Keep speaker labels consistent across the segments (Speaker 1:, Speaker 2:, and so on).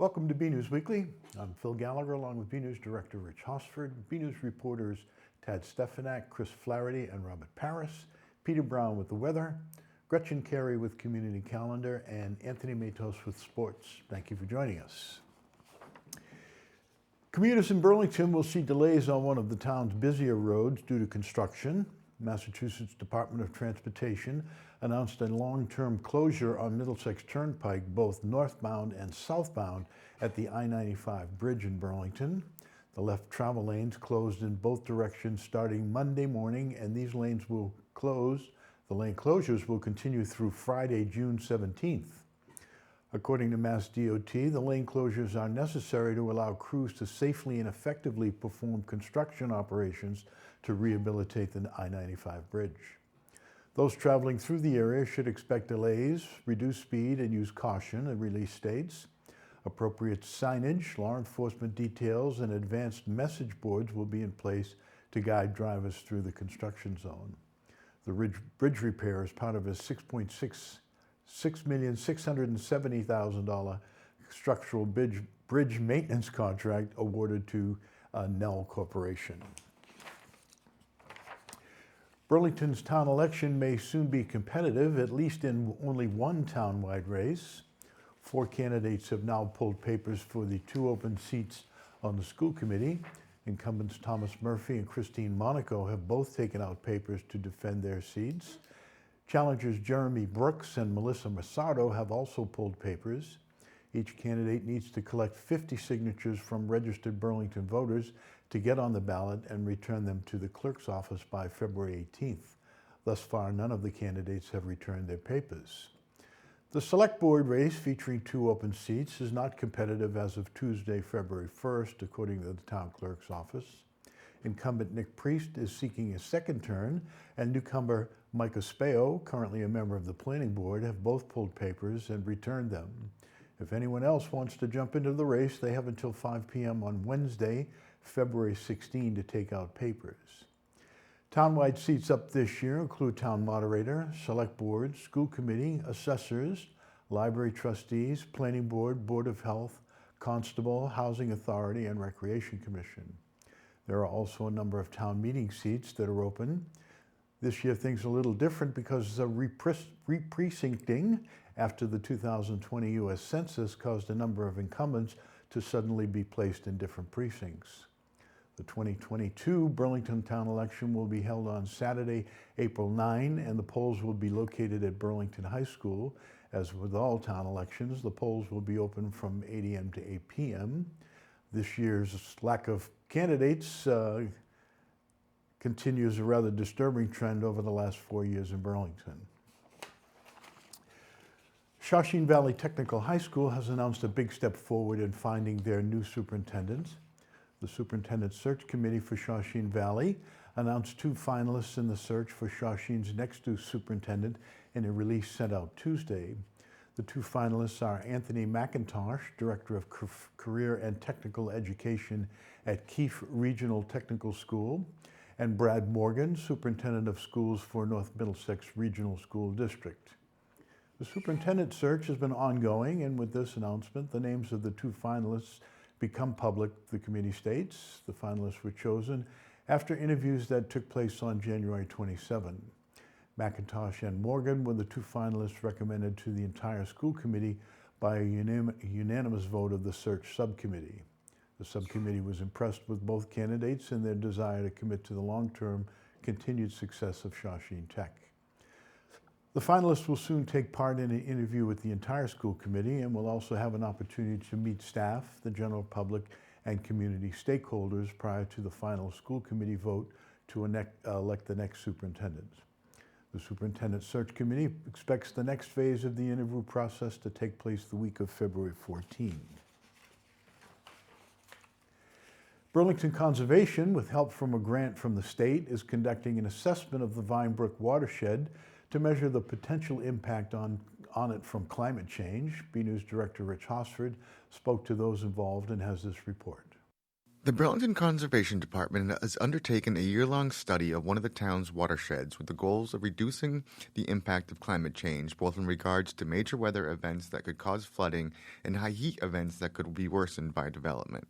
Speaker 1: Welcome to BNEWS Weekly. I'm Phil Gallagher along with BNEWS Director Rich Hosford, BNEWS reporters Tad Stefanak, Chris Flaherty, and Robert Paris, Peter Brown with the weather, Gretchen Carey with Community Calendar, and Anthony Matos with sports. Thank you for joining us. Commuters in Burlington will see delays on one of the town's busier roads due to construction. Massachusetts Department of Transportation announced a long-term closure on Middlesex Turnpike, both northbound and southbound, at the I-95 bridge in Burlington. The left travel lanes closed in both directions starting Monday morning, and these lanes will close. The lane closures will continue through Friday, June 17th. According to Mass DOT, the lane closures are necessary to allow crews to safely and effectively perform construction operations to rehabilitate the I-95 bridge. Those traveling through the area should expect delays, reduce speed, and use caution at release states. Appropriate signage, law enforcement details, and advanced message boards will be in place to guide drivers through the construction zone. The bridge repair is part of a $6,670,000 structural bridge maintenance contract awarded to Nell Corporation. Burlington's town election may soon be competitive, at least in only one town-wide race. 4 candidates have now pulled papers for the 2 open seats on the school committee. Incumbents Thomas Murphy and Christine Monaco have both taken out papers to defend their seats. Challengers Jeremy Brooks and Melissa Massardo have also pulled papers. Each candidate needs to collect 50 signatures from registered Burlington voters to get on the ballot and return them to the clerk's office by February 18th. Thus far, none of the candidates have returned their papers. The select board race, featuring 2 open seats, is not competitive as of Tuesday, February 1st, according to the town clerk's office. Incumbent Nick Priest is seeking a second turn, and newcomer Micah Speo, currently a member of the planning board, have both pulled papers and returned them. If anyone else wants to jump into the race, they have until 5 p.m. on Wednesday, February 16 to take out papers. Townwide seats up this year include town moderator, select board, school committee, assessors, library trustees, planning board, board of health, constable, housing authority, and recreation commission. There are also a number of town meeting seats that are open. This year things are a little different because the re-precincting after the 2020 U.S. Census caused a number of incumbents to suddenly be placed in different precincts. The 2022 Burlington town election will be held on Saturday, April 9, and the polls will be located at Burlington High School. As with all town elections, the polls will be open from 8 a.m. to 8 p.m. This year's lack of candidates continues a rather disturbing trend over the last 4 years in Burlington. Shawshene Valley Technical High School has announced a big step forward in finding their new superintendent. The Superintendent Search Committee for Shawshene Valley announced 2 finalists in the search for Shawshene's next new superintendent in a release sent out Tuesday. The 2 finalists are Anthony McIntosh, Director of Career and Technical Education at Keefe Regional Technical School, and Brad Morgan, Superintendent of Schools for North Middlesex Regional School District. The superintendent search has been ongoing, and with this announcement, the names of the 2 finalists become public, the committee states. The finalists were chosen after interviews that took place on January 27. McIntosh and Morgan were the 2 finalists recommended to the entire school committee by a unanimous vote of the search subcommittee. The subcommittee was impressed with both candidates and their desire to commit to the long-term continued success of Shawshene Tech. The finalists will soon take part in an interview with the entire school committee and will also have an opportunity to meet staff, the general public, and community stakeholders prior to the final school committee vote to elect the next superintendent. The Superintendent Search Committee expects the next phase of the interview process to take place the week of February 14. Burlington Conservation, with help from a grant from the state, is conducting an assessment of the Vine Brook watershed to measure the potential impact on it from climate change. BNEWS Director Rich Hosford spoke to those involved and has this report.
Speaker 2: The Burlington Conservation Department has undertaken a year-long study of one of the town's watersheds with the goals of reducing the impact of climate change, both in regards to major weather events that could cause flooding and high heat events that could be worsened by development.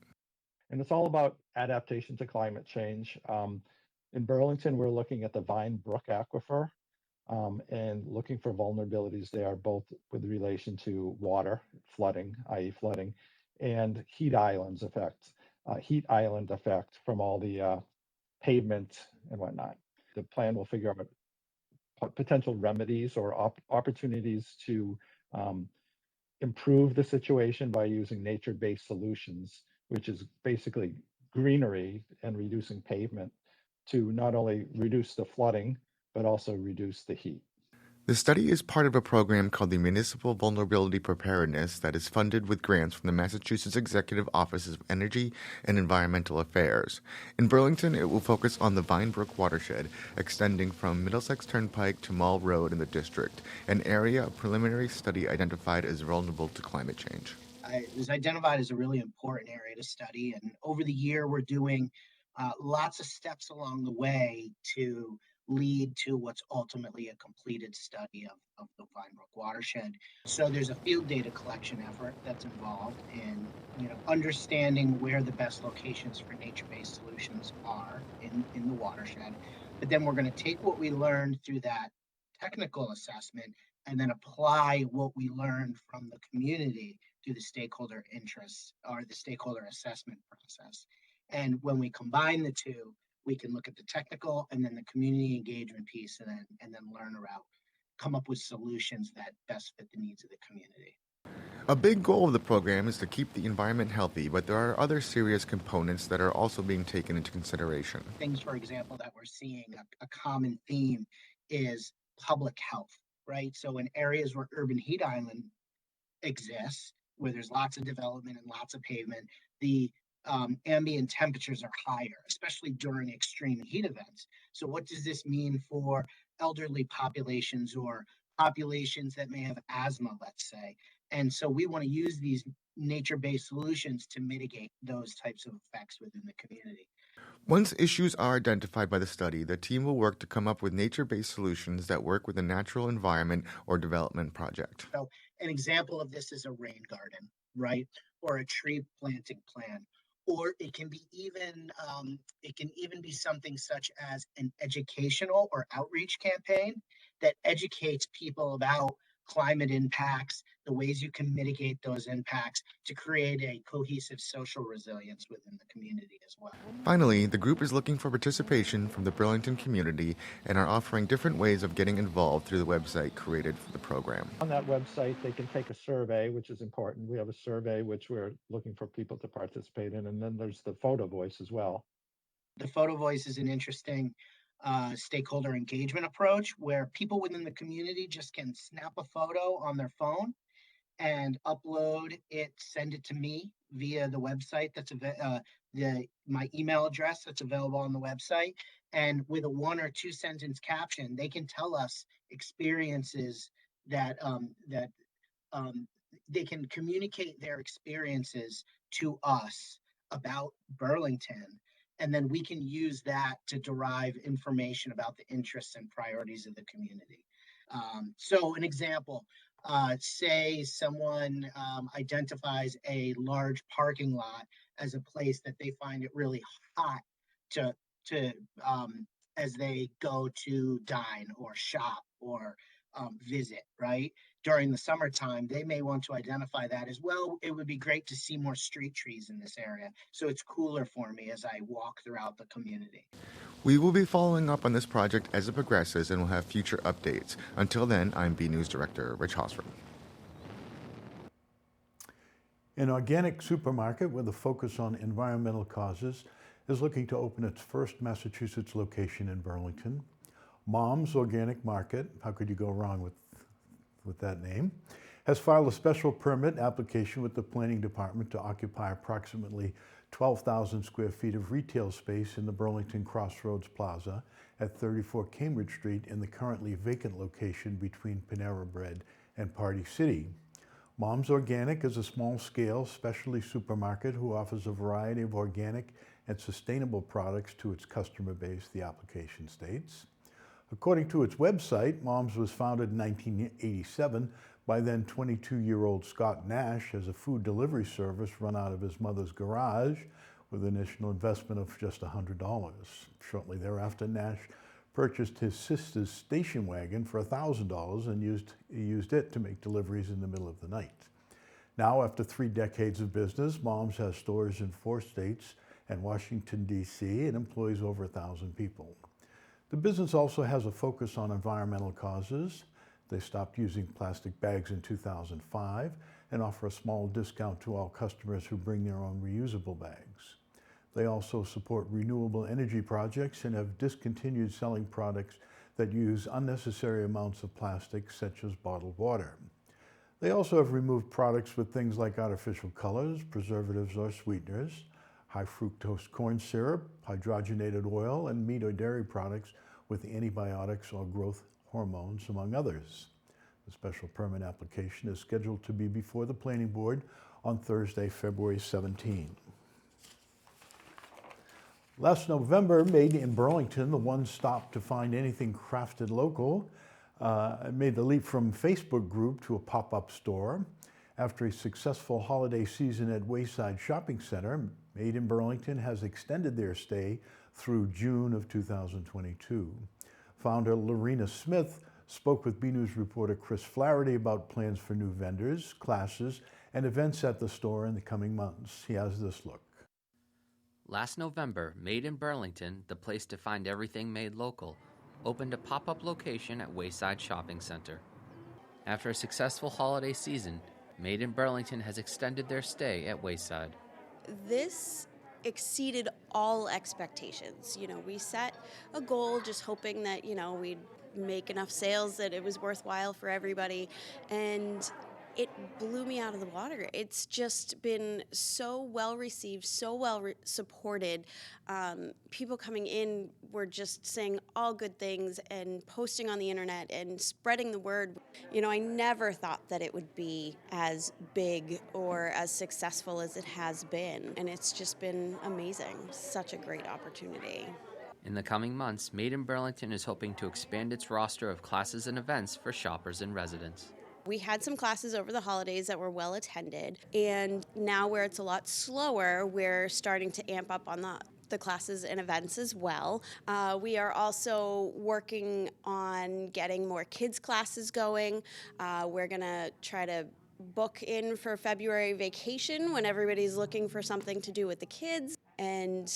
Speaker 3: And it's all about adaptation to climate change. In Burlington, we're looking at the Brook aquifer and looking for vulnerabilities there, both with relation to water, flooding, i.e. flooding, and heat island effect from all the pavement and whatnot. The plan will figure out potential remedies or opportunities to improve the situation by using nature-based solutions, which is basically greenery and reducing pavement to not only reduce the flooding, but also reduce the heat.
Speaker 2: The study is part of a program called the Municipal Vulnerability Preparedness that is funded with grants from the Massachusetts Executive Offices of Energy and Environmental Affairs. In Burlington, it will focus on the Brook watershed, extending from Middlesex Turnpike to Mall Road in the district, an area a preliminary study identified as vulnerable to climate change.
Speaker 4: It was identified as a really important area to study, and over the year, we're doing lots of steps along the way to lead to what's ultimately a completed study of the Brook watershed. So there's a field data collection effort that's involved in, understanding where the best locations for nature-based solutions are in the watershed. But then we're going to take what we learned through that technical assessment and then apply what we learned from the community to the stakeholder interests or the stakeholder assessment process. And when we combine the two, we can look at the technical and then the community engagement piece and then learn about, come up with solutions that best fit the needs of the community.
Speaker 2: A big goal of the program is to keep the environment healthy, but there are other serious components that are also being taken into consideration.
Speaker 4: Things, for example, that we're seeing a common theme is public health, right? So in areas where urban heat island exists, where there's lots of development and lots of pavement, the ambient temperatures are higher, especially during extreme heat events. So what does this mean for elderly populations or populations that may have asthma, let's say? And so we want to use these nature-based solutions to mitigate those types of effects within the community.
Speaker 2: Once issues are identified by the study, the team will work to come up with nature-based solutions that work with a natural environment or development project.
Speaker 4: So an example of this is a rain garden, right? Or a tree planting plan. Or it can be even be something such as an educational or outreach campaign that educates people about climate impacts, the ways you can mitigate those impacts to create a cohesive social resilience within the community as well.
Speaker 2: Finally, the group is looking for participation from the Burlington community and are offering different ways of getting involved through the website created for the program.
Speaker 3: On that website, they can take a survey, which is important. We have a survey which we're looking for people to participate in, and then there's the photo voice as well.
Speaker 4: The photo voice is an interesting stakeholder engagement approach where people within the community just can snap a photo on their phone and upload it, send it to me via the website that's my email address that's available on the website. And with a 1 or 2 sentence caption, they can tell us experiences that they can communicate their experiences to us about Burlington. And then we can use that to derive information about the interests and priorities of the community. So an example, say someone identifies a large parking lot as a place that they find it really hot to as they go to dine or shop or visit, right? During the summertime, they may want to identify that as well. It would be great to see more street trees in this area, so it's cooler for me as I walk throughout the community.
Speaker 2: We will be following up on this project as it progresses and will have future updates. Until then, I'm BNEWS Director Rich Hosford.
Speaker 1: An organic supermarket with a focus on environmental causes is looking to open its first Massachusetts location in Burlington. Mom's Organic Market, how could you go wrong with that name, has filed a special permit application with the Planning Department to occupy approximately 12,000 square feet of retail space in the Burlington Crossroads Plaza at 34 Cambridge Street in the currently vacant location between Panera Bread and Party City. Mom's Organic is a small-scale specialty supermarket who offers a variety of organic and sustainable products to its customer base, the application states. According to its website, Mom's was founded in 1987 by then 22-year-old Scott Nash as a food delivery service run out of his mother's garage with an initial investment of just $100. Shortly thereafter, Nash purchased his sister's station wagon for $1,000 and used it to make deliveries in the middle of the night. Now, after 3 decades of business, Mom's has stores in 4 states and Washington, D.C., and employs over 1,000 people. The business also has a focus on environmental causes. They stopped using plastic bags in 2005 and offer a small discount to all customers who bring their own reusable bags. They also support renewable energy projects and have discontinued selling products that use unnecessary amounts of plastic, such as bottled water. They also have removed products with things like artificial colors, preservatives or sweeteners, high fructose corn syrup, hydrogenated oil, and meat or dairy products with antibiotics or growth hormones, among others. The special permit application is scheduled to be before the Planning Board on Thursday, February 17. Last November, Made in Burlington, the one stop to find anything crafted local, made the leap from Facebook group to a pop-up store. After a successful holiday season at Wayside Shopping Center, Made in Burlington has extended their stay through June of 2022. Founder Lorena Smith spoke with BNews reporter Chris Flaherty about plans for new vendors, classes, and events at the store in the coming months. He has this look.
Speaker 5: Last November, Made in Burlington, the place to find everything made local, opened a pop-up location at Wayside Shopping Center. After a successful holiday season, Made in Burlington has extended their stay at Wayside.
Speaker 6: This exceeded all expectations. We set a goal just hoping that, we'd make enough sales that it was worthwhile for everybody, and it blew me out of the water. It's just been so well received, so well supported. People coming in were just saying all good things and posting on the internet and spreading the word. I never thought that it would be as big or as successful as it has been, and it's just been amazing. Such a great opportunity.
Speaker 5: In the coming months, Made in Burlington is hoping to expand its roster of classes and events for shoppers and residents.
Speaker 6: We had some classes over the holidays that were well attended, and now where it's a lot slower, we're starting to amp up on the classes and events as well. We are also working on getting more kids classes going. We're going to try to book in for February vacation when everybody's looking for something to do with the kids. And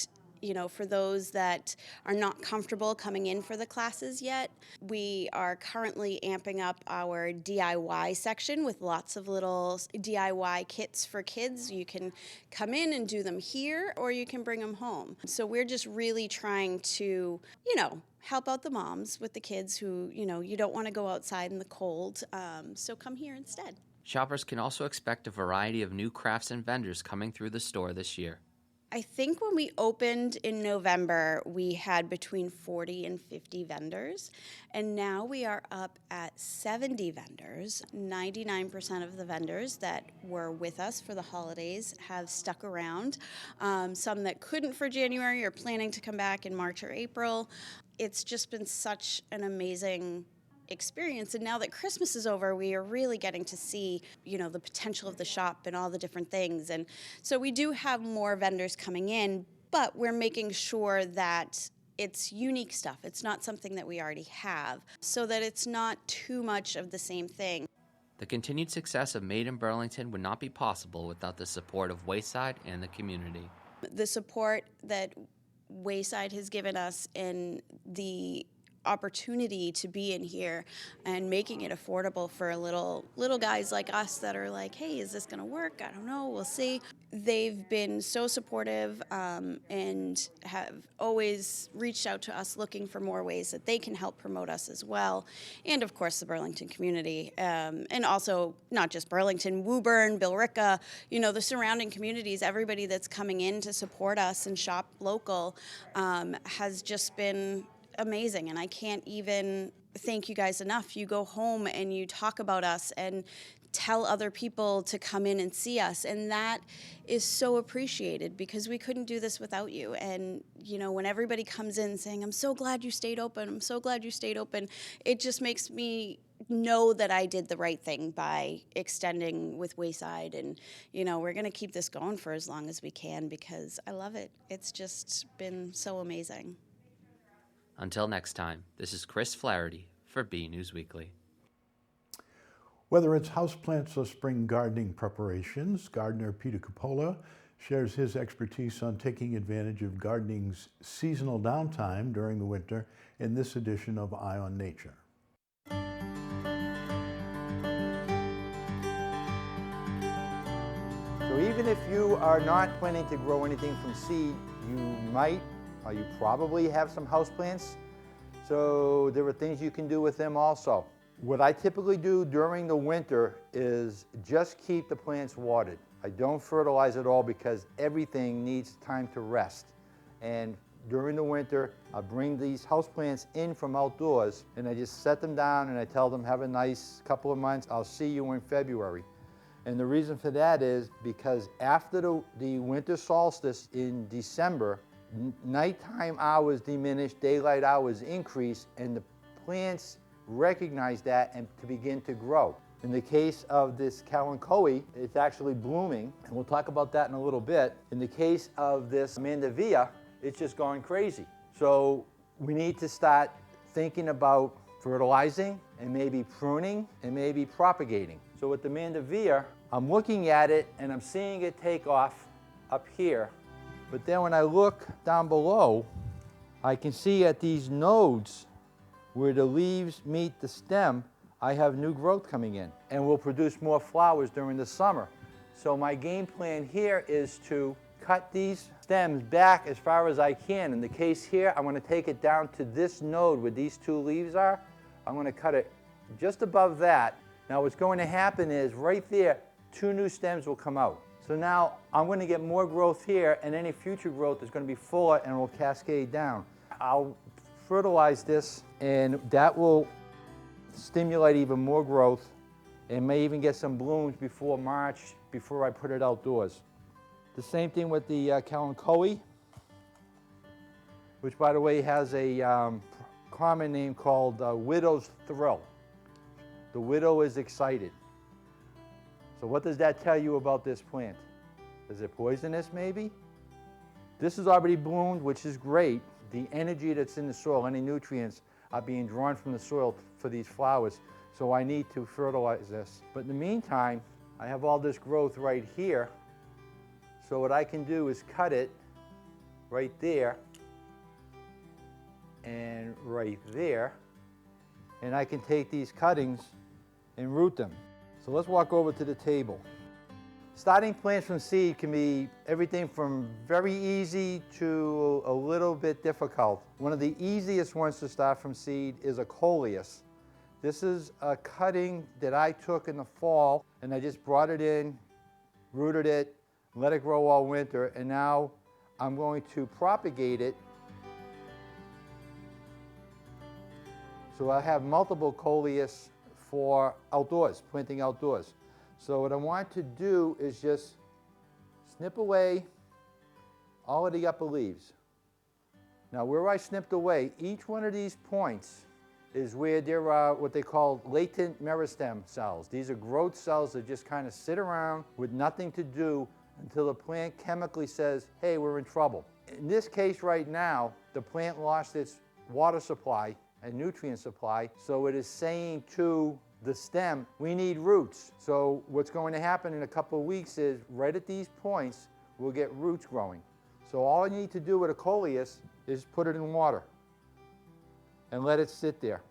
Speaker 6: for those that are not comfortable coming in for the classes yet, we are currently amping up our DIY section with lots of little DIY kits for kids. You can come in and do them here, or you can bring them home. So we're just really trying to, help out the moms with the kids who, you don't want to go outside in the cold. So come here instead.
Speaker 5: Shoppers can also expect a variety of new crafts and vendors coming through the store this year.
Speaker 6: I think when we opened in November, we had between 40 and 50 vendors, and now we are up at 70 vendors. 99% of the vendors that were with us for the holidays have stuck around. Some that couldn't for January are planning to come back in March or April. It's just been such an amazing experience, and now that Christmas is over, we are really getting to see, the potential of the shop and all the different things. And so we do have more vendors coming in, but we're making sure that it's unique stuff. It's not something that we already have, so that it's not too much of the same thing.
Speaker 5: The continued success of Made in Burlington would not be possible without the support of Wayside and the community.
Speaker 6: The support that Wayside has given us and the opportunity to be in here and making it affordable for little guys like us that are like, hey, is this going to work? I don't know. We'll see. They've been so supportive and have always reached out to us looking for more ways that they can help promote us as well. And of course, the Burlington community, and also not just Burlington, Woburn, Billerica, the surrounding communities, everybody that's coming in to support us and shop local has just been amazing, and I can't even thank you guys enough. You go home and you talk about us and tell other people to come in and see us. And that is so appreciated because we couldn't do this without you. And, you know, when everybody comes in saying, I'm so glad you stayed open, I'm so glad you stayed open, it just makes me know that I did the right thing by extending with Wayside. And, you know, we're going to keep this going for as long as we can because I love it. It's just been so amazing.
Speaker 5: Until next time, this is Chris Flaherty for BNEWS Weekly.
Speaker 1: Whether it's houseplants or spring gardening preparations, gardener Peter Coppola shares his expertise on taking advantage of gardening's seasonal downtime during the winter in this edition of Eye on Nature.
Speaker 7: So even if you are not planning to grow anything from seed, you might, or you probably have some houseplants. So there are things you can do with them also. What I typically do during the winter is just keep the plants watered. I don't fertilize at all because everything needs time to rest. And during the winter, I bring these houseplants in from outdoors and I just set them down and I tell them, have a nice couple of months. I'll see you in February. And the reason for that is because after the winter solstice in December, nighttime hours diminish, daylight hours increase, and the plants recognize that and to begin to grow. In the case of this Kalanchoe, it's actually blooming, and we'll talk about that in a little bit. In the case of this Mandevilla, it's just going crazy. So we need to start thinking about fertilizing and maybe pruning and maybe propagating. So with the Mandevilla, I'm looking at it and I'm seeing it take off up here, but then when I look down below, I can see at these nodes where the leaves meet the stem, I have new growth coming in and will produce more flowers during the summer. So my game plan here is to cut these stems back as far as I can. In the case here, I'm going to take it down to this node where these two leaves are. I'm going to cut it just above that. Now what's going to happen is right there, two new stems will come out. So now I'm going to get more growth here, and any future growth is going to be fuller and will cascade down. I'll fertilize this and that will stimulate even more growth and may even get some blooms before March, before I put it outdoors. The same thing with the Kalanchoe, which by the way has a common name called Widow's Thrill. The widow is excited. So what does that tell you about this plant? Is it poisonous maybe? This is already bloomed, which is great. The energy that's in the soil, any nutrients, are being drawn from the soil for these flowers. So I need to fertilize this. But in the meantime, I have all this growth right here. So what I can do is cut it right there and right there. And I can take these cuttings and root them. So let's walk over to the table. Starting plants from seed can be everything from very easy to a little bit difficult. One of the easiest ones to start from seed is a Coleus. This is a cutting that I took in the fall and I just brought it in, rooted it, let it grow all winter, and now I'm going to propagate it. So I have multiple Coleus for outdoors, planting outdoors. So what I want to do is just snip away all of the upper leaves. Now where I snipped away, each one of these points is where there are what they call latent meristem cells. These are growth cells that just kind of sit around with nothing to do until the plant chemically says, hey, we're in trouble. In this case right now, the plant lost its water supply and nutrient supply, so it is saying to the stem, we need roots. So what's going to happen in a couple of weeks is right at these points, we'll get roots growing. So all I need to do with a Coleus is put it in water and let it sit there.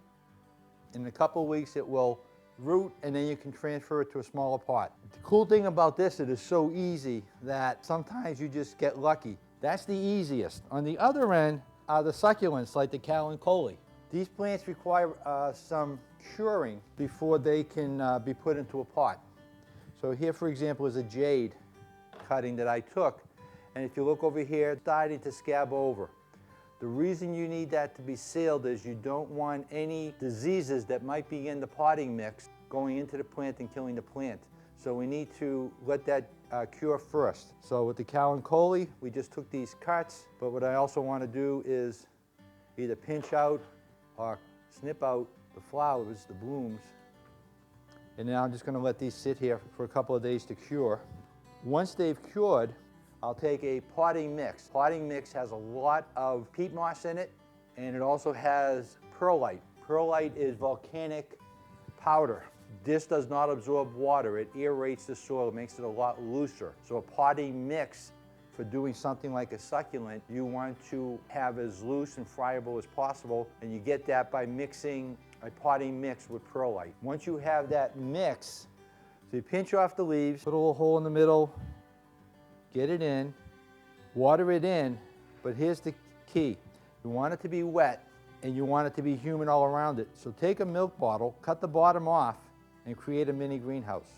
Speaker 7: In a couple of weeks, it will root and then you can transfer it to a smaller pot. The cool thing about this, it is so easy that sometimes you just get lucky. That's the easiest. On the other end are the succulents like the Kalanchoe. These plants require some curing before they can be put into a pot. So here, for example, is a jade cutting that I took. And if you look over here, it's starting to scab over. The reason you need that to be sealed is you don't want any diseases that might be in the potting mix going into the plant and killing the plant. So we need to let that cure first. So with the cow and Coleus, we just took these cuts, but what I also want to do is either pinch out or snip out the flowers, the blooms, and now I'm just going to let these sit here for a couple of days to cure. Once they've cured, I'll take a potting mix. Potting mix has a lot of peat moss in it, and it also has perlite. Perlite is volcanic powder. This does not absorb water. It aerates the soil, it makes it a lot looser. So a potting mix, for doing something like a succulent, you want to have as loose and friable as possible, and you get that by mixing a potting mix with perlite. Once you have that mix, so you pinch off the leaves, put a little hole in the middle, get it in, water it in, but here's the key. You want it to be wet, and you want it to be humid all around it. So take a milk bottle, cut the bottom off, and create a mini greenhouse.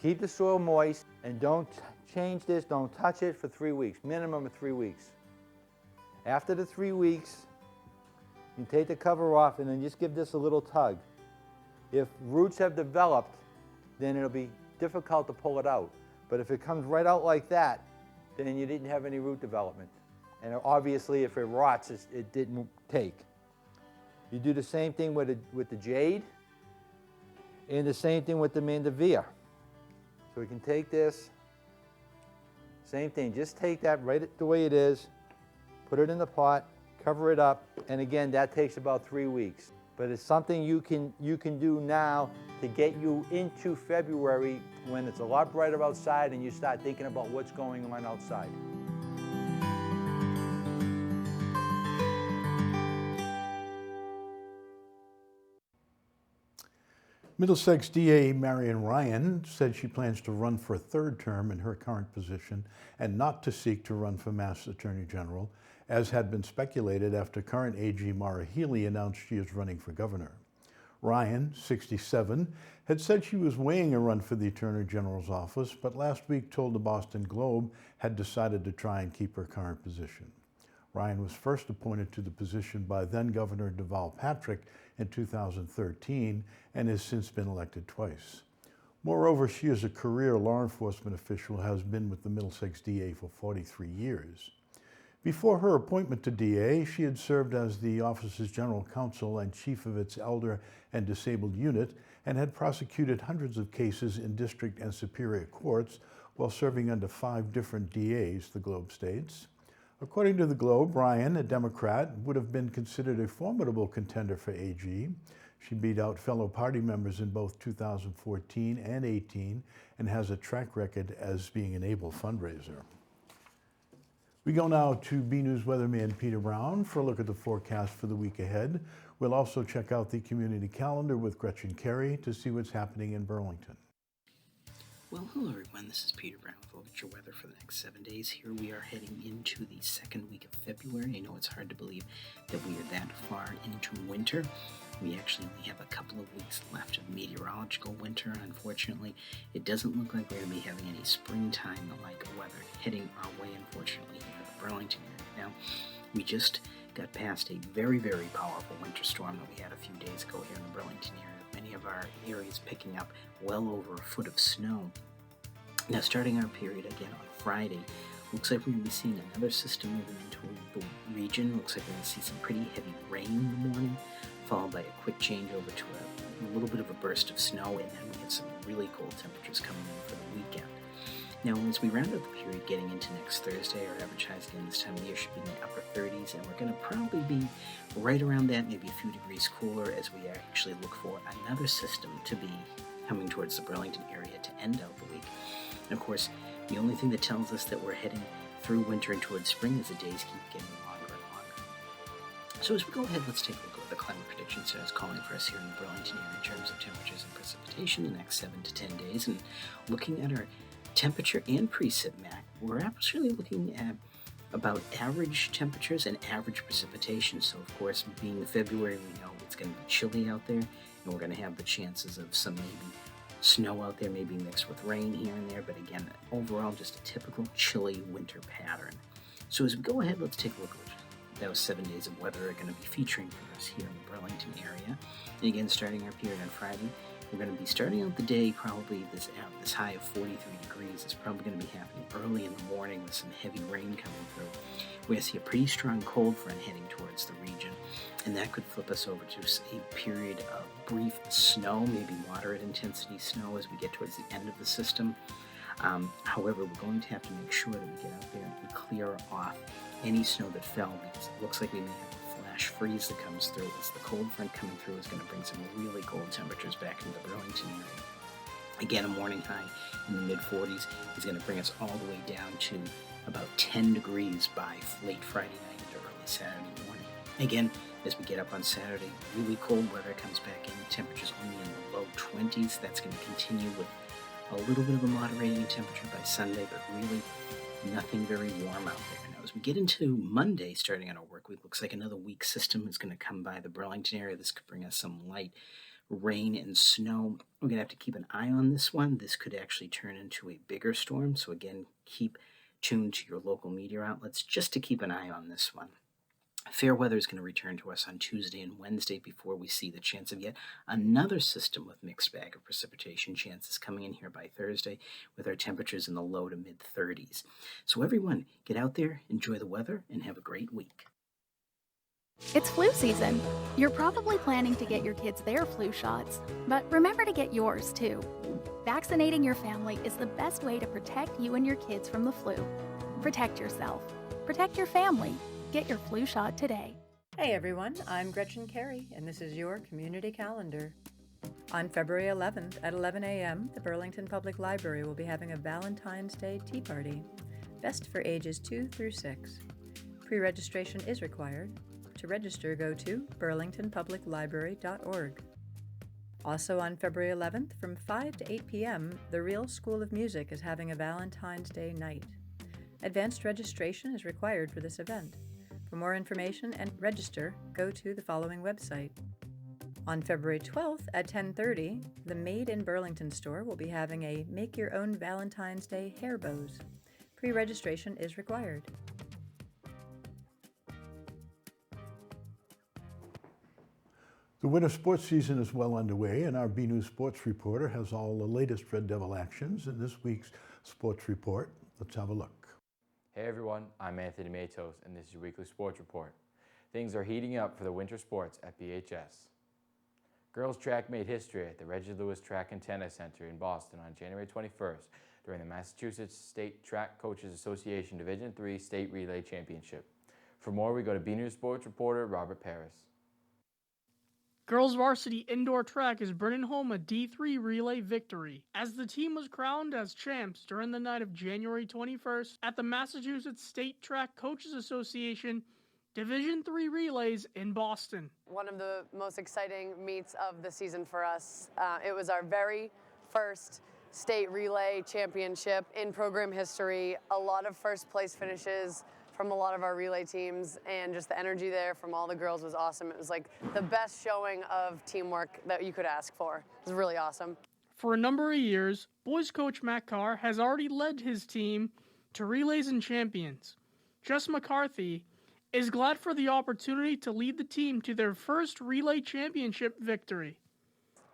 Speaker 7: Keep the soil moist, and don't change this, don't touch it for 3 weeks, minimum of 3 weeks. After the 3 weeks, you take the cover off and then just give this a little tug. If roots have developed, then it'll be difficult to pull it out. But if it comes right out like that, then you didn't have any root development. And obviously, if it rots, it didn't take. You do the same thing with the jade, and the same thing with the mandevilla. So we can take this, same thing, just take that right the way it is, put it in the pot, cover it up, and again, that takes about 3 weeks. But it's something you can do now to get you into February when it's a lot brighter outside and you start thinking about what's going on outside.
Speaker 1: Middlesex DA Marion Ryan said she plans to run for a third term in her current position and not to seek to run for Mass Attorney General, as had been speculated after current AG Maura Healey announced she is running for governor. Ryan, 67, had said she was weighing a run for the Attorney General's office, but last week told the Boston Globe had decided to try and keep her current position. Ryan was first appointed to the position by then-Governor Deval Patrick in 2013 and has since been elected twice. Moreover, she is a career law enforcement official, has been with the Middlesex DA for 43 years. Before her appointment to DA, she had served as the office's general counsel and chief of its elder and disabled unit and had prosecuted hundreds of cases in district and superior courts while serving under 5 different DAs, the Globe states. According to the Globe, Ryan, a Democrat, would have been considered a formidable contender for AG. She beat out fellow party members in both 2014 and 18 and has a track record as being an able fundraiser. We go now to BNEWS weatherman Peter Brown for a look at the forecast for the week ahead. We'll also check out the community calendar with Gretchen Carey to see what's happening in Burlington.
Speaker 8: Well, hello everyone, this is Peter Brown with a look at your weather for the next 7 days. Here we are heading into the second week of February. I know it's hard to believe that we are that far into winter. We actually only have a couple of weeks left of meteorological winter. Unfortunately, it doesn't look like we're going to be having any springtime-like weather hitting our way, unfortunately, here in the Burlington area. Now, we just got past a very, very powerful winter storm that we had a few days ago here in the Burlington area. Many of our areas picking up well over a foot of snow. Now, starting our period again on Friday, looks like we're going to be seeing another system moving into the region. Looks like we're going to see some pretty heavy rain in the morning, followed by a quick change over to a little bit of a burst of snow, and then we get some really cold temperatures coming in for the weekend. Now, as we round out the period getting into next Thursday, our average highs again this time of year should be in the upper 30s, and we're going to probably be right around that, maybe a few degrees cooler, as we actually look for another system to be coming towards the Burlington area to end out the week. And of course, the only thing that tells us that we're heading through winter and towards spring is the days keep getting longer and longer. So as we go ahead, let's take a look at what the Climate Prediction Center is calling for us here in the Burlington area in terms of temperatures and precipitation the next 7 to 10 days. And looking at our temperature and precip map, we're actually looking at about average temperatures and average precipitation. So of course, being February, we know it's going to be chilly out there, and we're going to have the chances of some maybe snow out there, maybe mixed with rain here and there, but again, overall just a typical chilly winter pattern. So as we go ahead, let's take a look at what those 7 days of weather are going to be featuring for us here in the Burlington area. And again, starting our period on Friday, We're going to be starting out the day probably this high of 43 degrees. It's probably going to be happening early in the morning with some heavy rain coming through. We're going to see a pretty strong cold front heading towards the region, and that could flip us over to a period of brief snow, maybe moderate intensity snow as we get towards the end of the system. However, we're going to have to make sure that we get out there and clear off any snow that fell, because it looks like we may have a flash freeze that comes through as the cold front coming through is going to bring some really cold temperatures back into the Burlington area. Again, a morning high in the mid-40s is going to bring us all the way down to about 10 degrees by late Friday night into early Saturday morning. Again, as we get up on Saturday, really cold weather comes back in, temperatures only in the low 20s. That's going to continue with a little bit of a moderating temperature by Sunday, but really nothing very warm out there. Now, as we get into Monday, starting on our work week, looks like another weak system is going to come by the Burlington area. This could bring us some light rain and snow. We're going to have to keep an eye on this one. This could actually turn into a bigger storm. So again, keep tuned to your local media outlets just to keep an eye on this one. Fair weather is going to return to us on Tuesday and Wednesday before we see the chance of yet another system with mixed bag of precipitation chances coming in here by Thursday, with our temperatures in the low to mid 30s. So everyone, get out there, enjoy the weather, and have a great week.
Speaker 9: It's flu season. You're probably planning to get your kids their flu shots, but remember to get yours too. Vaccinating your family is the best way to protect you and your kids from the flu. Protect yourself. Protect your family. Get your flu shot today.
Speaker 10: Hey everyone, I'm Gretchen Carey, and this is your community calendar. On February 11th at 11 a.m., the Burlington Public Library will be having a Valentine's Day Tea Party, best for ages 2 through 6. Pre-registration is required. To register, go to burlingtonpubliclibrary.org. Also on February 11th, from 5 to 8 p.m., the Real School of Music is having a Valentine's Day night. Advanced registration is required for this event. For more information and register, go to the following website. On February 12th at 10:30, the Made in Burlington store will be having a Make Your Own Valentine's Day hair bows. Pre-registration is required.
Speaker 1: The winter sports season is well underway, and our BNEWS sports reporter has all the latest Red Devil actions in this week's sports report. Let's have a look.
Speaker 11: Hey everyone, I'm Anthony Matos, and this is your weekly sports report. Things are heating up for the winter sports at BHS. Girls track made history at the Reggie Lewis Track and Tennis Center in Boston on January 21st during the Massachusetts State Track Coaches Association Division III State Relay Championship. For more, we go to BNews sports reporter Robert Paris.
Speaker 12: Girls varsity indoor track is bringing home a D3 relay victory, as the team was crowned as champs during the night of January 21st at the Massachusetts State Track Coaches Association Division III Relays in Boston.
Speaker 13: One of the most exciting meets of the season for us. It was our very first state relay championship in program history. A lot of first place finishes from a lot of our relay teams, and just the energy there from all the girls was awesome. It was like the best showing of teamwork that you could ask for. It was really awesome.
Speaker 12: For a number of years, boys coach Matt Carr has already led his team to relays and champions. Jess McCarthy is glad for the opportunity to lead the team to their first relay championship victory.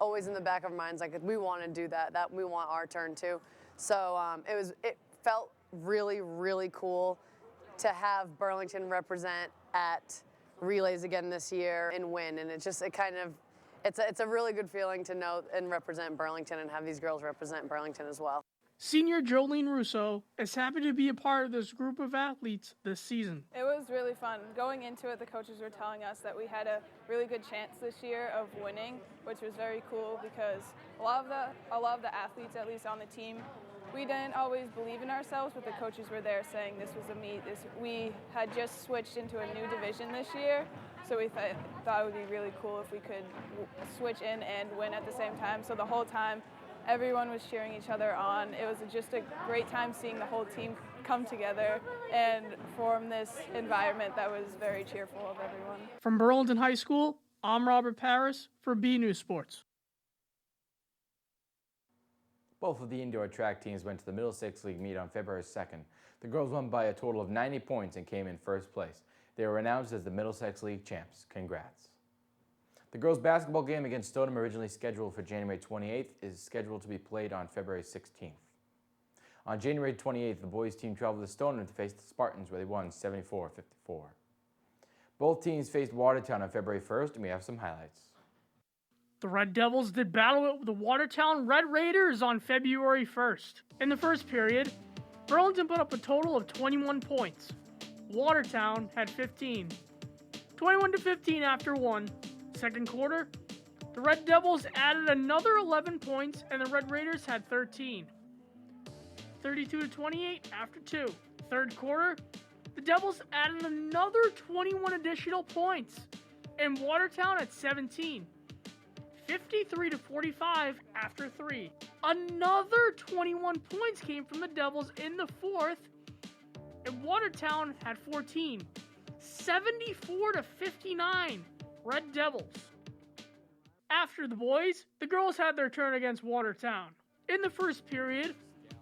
Speaker 13: Always in the back of our minds, like, we want to do that we want our turn too. So it felt really, really cool to have Burlington represent at relays again this year and win. And it's a really good feeling to know and represent Burlington and have these girls represent Burlington as well.
Speaker 12: Senior Jolene Russo is happy to be a part of this group of athletes this season.
Speaker 14: It was really fun. Going into it, the coaches were telling us that we had a really good chance this year of winning, which was very cool because a lot of the athletes, at least on the team, we didn't always believe in ourselves, but the coaches were there saying this was a meet. We had just switched into a new division this year, so we thought it would be really cool if we could switch in and win at the same time. So the whole time, everyone was cheering each other on. It was just a great time seeing the whole team come together and form this environment that was very cheerful of everyone.
Speaker 12: From Burlington High School, I'm Robert Paris for BNews Sports.
Speaker 11: Both of the indoor track teams went to the Middlesex League meet on February 2nd. The girls won by a total of 90 points and came in first place. They were announced as the Middlesex League champs. Congrats. The girls' basketball game against Stoneham, originally scheduled for January 28th, is scheduled to be played on February 16th. On January 28th, the boys' team traveled to Stoneham to face the Spartans, where they won 74-54. Both teams faced Watertown on February 1st, and we have some highlights.
Speaker 12: The Red Devils did battle with the Watertown Red Raiders on February 1st. In the first period, Burlington put up a total of 21 points. Watertown had 15. 21-15 after one. Second quarter, the Red Devils added another 11 points and the Red Raiders had 13. 32-28 after two. Third quarter, the Devils added another 21 additional points and Watertown at 17. 53-45 after three. Another 21 points came from the Devils in the fourth, and Watertown had 14. 74-59, Red Devils. After the boys, the girls had their turn against Watertown. In the first period,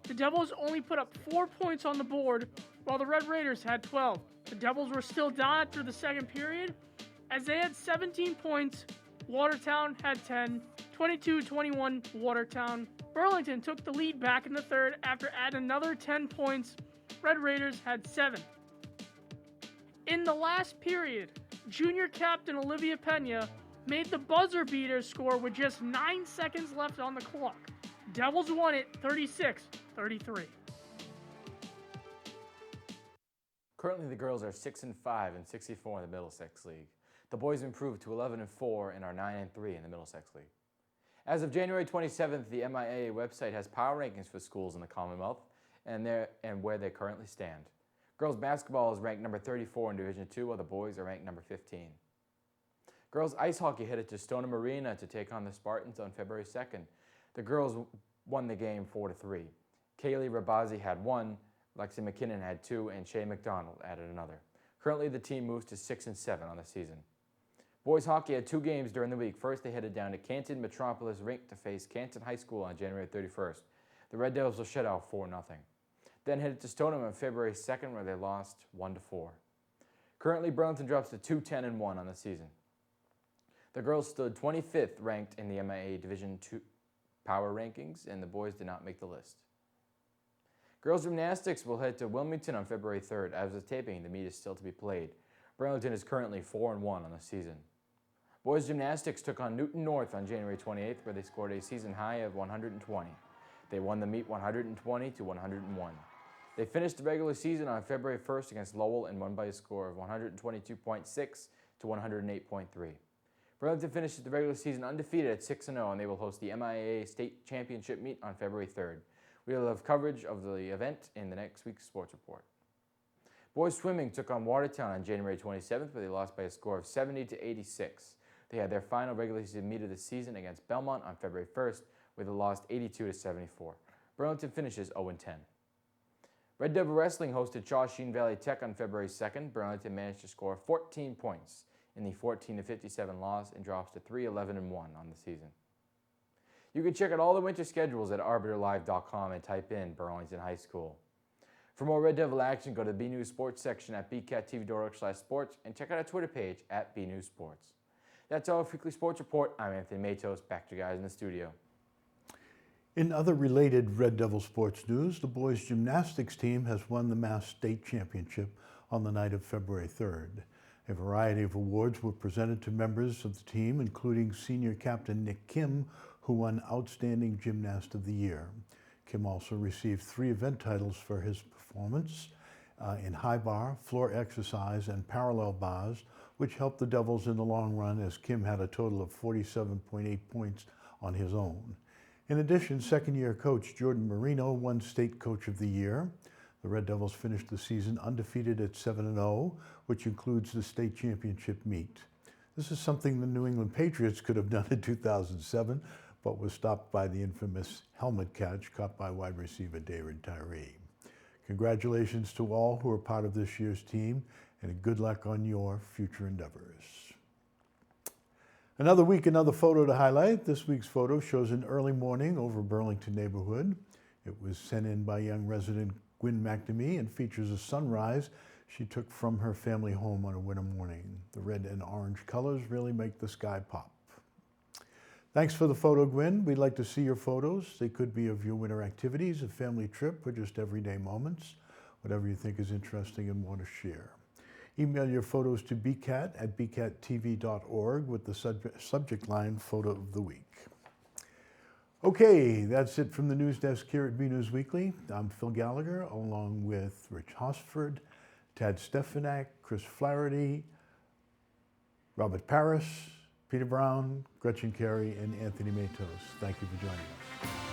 Speaker 12: the Devils only put up 4 points on the board, while the Red Raiders had 12. The Devils were still down after the second period, as they had 17 points. Watertown had 10, 22-21 Watertown. Burlington took the lead back in the third after adding another 10 points. Red Raiders had 7. In the last period, junior captain Olivia Pena made the buzzer beater score with just 9 seconds left on the clock. Devils won it 36-33.
Speaker 11: Currently, the girls are 6-5 and 64 in the Middlesex League. The boys improved to 11-4 and are 9-3 in the Middlesex League. As of January 27th, the MIAA website has power rankings for schools in the Commonwealth and where they currently stand. Girls basketball is ranked number 34 in Division II, while the boys are ranked number 15. Girls ice hockey headed to Stoneham Arena to take on the Spartans on February 2nd. The girls won the game 4-3. Kaylee Rabazi had 1, Lexi McKinnon had 2, and Shay McDonald added another. Currently, the team moves to 6-7 on the season. Boys hockey had 2 games during the week. First, they headed down to Canton Metropolis Rink to face Canton High School on January 31st. The Red Devils will shut out 4-0. Then headed to Stoneham on February 2nd, where they lost 1-4. Currently, Burlington drops to 2-10-1 on the season. The girls stood 25th ranked in the MIAA Division II power rankings, and the boys did not make the list. Girls gymnastics will head to Wilmington on February 3rd. As of taping, the meet is still to be played. Burlington is currently 4-1 on the season. Boys gymnastics took on Newton North on January 28th, where they scored a season high of 120. They won the meet 120-101. They finished the regular season on February 1st against Lowell and won by a score of 122.6 to 108.3. Burlington finishes the regular season undefeated at 6-0, and they will host the MIAA State Championship meet on February 3rd. We will have coverage of the event in the next week's sports report. Boys swimming took on Watertown on January 27th, where they lost by a score of 70-86. They had their final regular season meet of the season against Belmont on February 1st, where they lost 82-74. Burlington finishes 0-10. Red Devil Wrestling hosted Shawsheen Valley Tech on February 2nd. Burlington managed to score 14 points in the 14-57 loss and drops to 3-11-1 on the season. You can check out all the winter schedules at arbiterlive.com and type in Burlington High School. For more Red Devil action, go to the BNEWS Sports section at bcattv.org/sports and check out our Twitter page at BNEWS Sports. That's our weekly sports report. I'm Anthony Matos. Back to you guys in the studio.
Speaker 1: In other related Red Devil sports news, the boys gymnastics team has won the Mass State Championship on the night of February 3rd. A variety of awards were presented to members of the team, including senior captain Nick Kim, who won Outstanding Gymnast of the Year. Kim also received 3 event titles for his performance in high bar, floor exercise, and parallel bars, which helped the Devils in the long run, as Kim had a total of 47.8 points on his own. In addition, second-year coach Jordan Marino won State Coach of the Year. The Red Devils finished the season undefeated at 7-0, which includes the state championship meet. This is something the New England Patriots could have done in 2007, but was stopped by the infamous helmet catch caught by wide receiver David Tyree. Congratulations to all who are part of this year's team, and good luck on your future endeavors. Another week, another photo to highlight. This week's photo shows an early morning over Burlington neighborhood. It was sent in by young resident Gwen McNamee and features a sunrise she took from her family home on a winter morning. The red and orange colors really make the sky pop. Thanks for the photo, Gwen. We'd like to see your photos. They could be of your winter activities, a family trip, or just everyday moments, whatever you think is interesting and want to share. Email your photos to bcat@bcattv.org with the subject line Photo of the Week. Okay, that's it from the news desk here at BNEWS Weekly. I'm Phil Gallagher, along with Rich Hosford, Tad Stefanak, Chris Flaherty, Robert Paris, Peter Brown, Gretchen Carey, and Anthony Matos. Thank you for joining us.